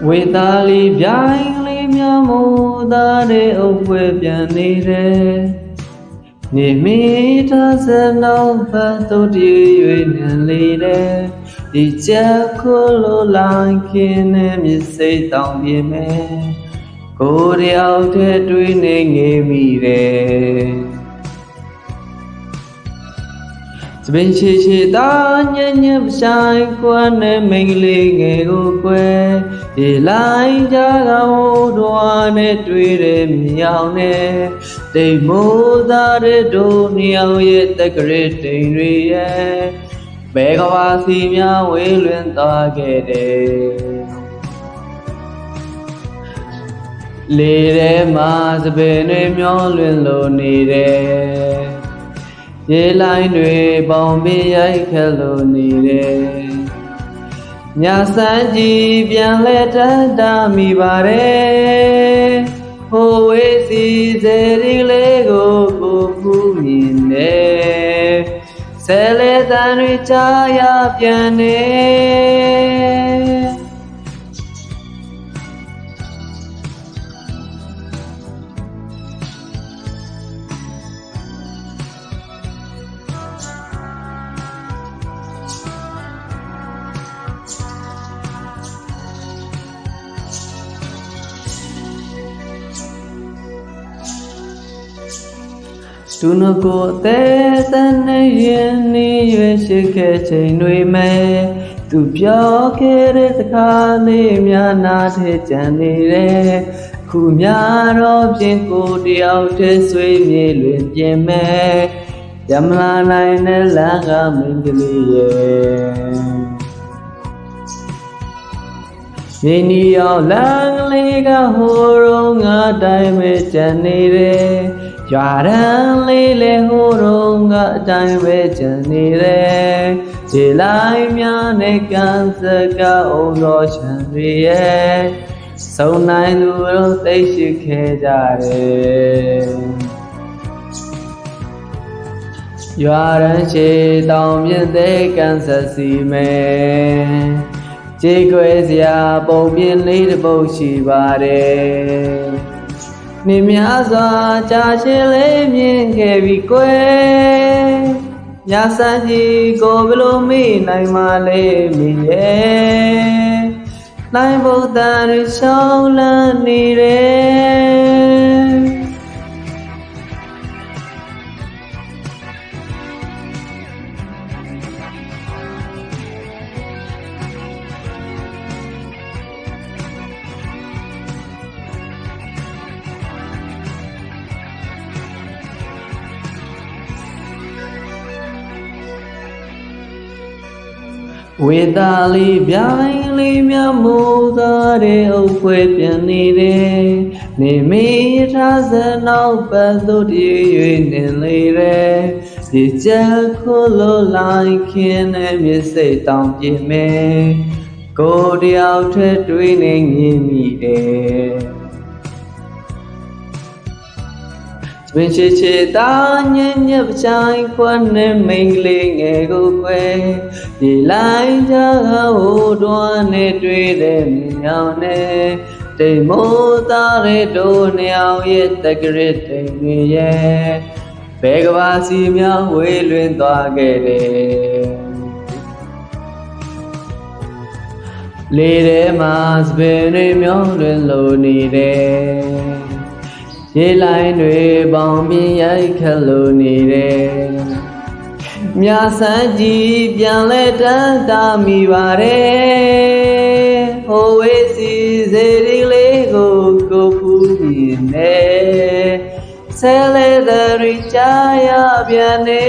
ဝေသာလီပြိုင်လေးမြမိုးသားတဲ့အုပ်ပွဲပြန်နေတယ်နေမီထားစနောက်ဖတ်သူတည်၍နံလေးတယ်ဒီချက်ခိုးလို့လိုက်ခင်းနဲ့မြစ်စိတ်တောင်ပြင်းမယ်ကိုယ်တယောက်တည်းတွေးနေငေးမိတယ်စပင်ချီချီသားညံ့ညံ့ပဆိုင်ကွာနဲ့မိန်းကလေးငယ်ကိုကွယ်ဒီလိုက်ကြကဟိုတော်နဲ့တွေ့တယ်မြောင်နဲ့တိမ်မိုးသားတဲ့တို့နှစ်ယောက်ရဲ့တက်ကရတိမ်တွေရဲ့ဘဲကဘာစီများဝေးလွင်သွားခဲ့တယ်လေထဲမှာစပင်တွေမျောလွင်လို့နေတယ်ရေလိုင်းတွေပေါင်ပြရိုက်ခက်လို့နေတယ်ညစမ်းကြည့်ပြန်လဲတတ်တာမိပါတယ်ဟိုဝေးစီစေရီလေးကိုဖူးမြင်တယ်ဆဲလေတန်တွေချာရပြန်နေသူနကိုတဲ့တနဲ့ရင်နေရွှေရှိခဲ့ချိန်တွေမဲ့သူပြောခဲ့တဲ့စကားလေးများနာထဲကြံနေတယ်ခုများတော့ပြင်ကိုတယောက်တည်းဆွေးမြေလွင်ပြင်မဲ့ရမလာနိုင်တဲ့လမ်းကမင်းကလေးရဲ့နေနီအောင်လမ်းကလေးကဟိုတော့ငါတိုင်းပဲကြံနေတယ်ရွာရန်လေးလေဟိုတော့ငါအတိုင်းပဲကြံနေတယ်ခြေလိုက်များနဲ့ကန်စကအုံတော်ချမ်းတွေရဲ့စုံနိုင်သူတို့သိရှိခဲ့ကြတယ်ရွာရန်ရှိတောင်မြင့်တဲ့ကန်စစီမယ်ခြေခွဲစရာပုံပြင်းလေးတစ်ပုဒ်ရှိပါတယ်နေများစွာကြာရှည်လေးမြင်ခဲ့ပြီကွယ်ညစမ်းကြည့်ကိုဘလို့မေ့နိုင်မှလေးမြင်ရဲ့နိုင်ဘုဒ္ဓရရှောင်းလန်းနေတယ်ဝေသာလီပြိုင်လေးမြမိုးသားတဲ့အုပ်ပွဲပြန်နေတယ်နေမီထားစနောက်ပတ်သူတည်၍နေလေတယ်ဒီချက်ခိုးလို့လိုက်ခင်းနဲ့မြစ်စိတ်တောင်ပြင်းမယ်ကိုယ်တယောက်ထက်တွေးနေငင်းမိတယ်ဝင်းချေချေသားညံ့ညံ့ပဆိုင်ခွန်းနဲ့မိန်းကလေးငယ်ကိုကွယ်ဒီလိုက်ကြဟိုတော်နဲ့တွေ့တဲ့မြောင်နဲ့တိမ်မိုးသားတဲ့တို့နှစ်ယောက်ရဲ့တက်ကရတိမ်တွေရဲ့ဘဲကဘာစီများဝေးလွင်သွားခဲ့တယ်လေထဲမှာစပင်တွေမျောလွင်လို့နေတယ်ရေလိုင်းတွေပေါင်ပြင်းရိုက်ခတ်လို့နေတယ်မြဆန်းကြည့်ပြန်လဲတန်းတာမိပါတယ်ဟိုဝေးစီစေရီလေးကိုဖူးမြင်နေဆဲလေတဲ့ရီချာရပြန်နေ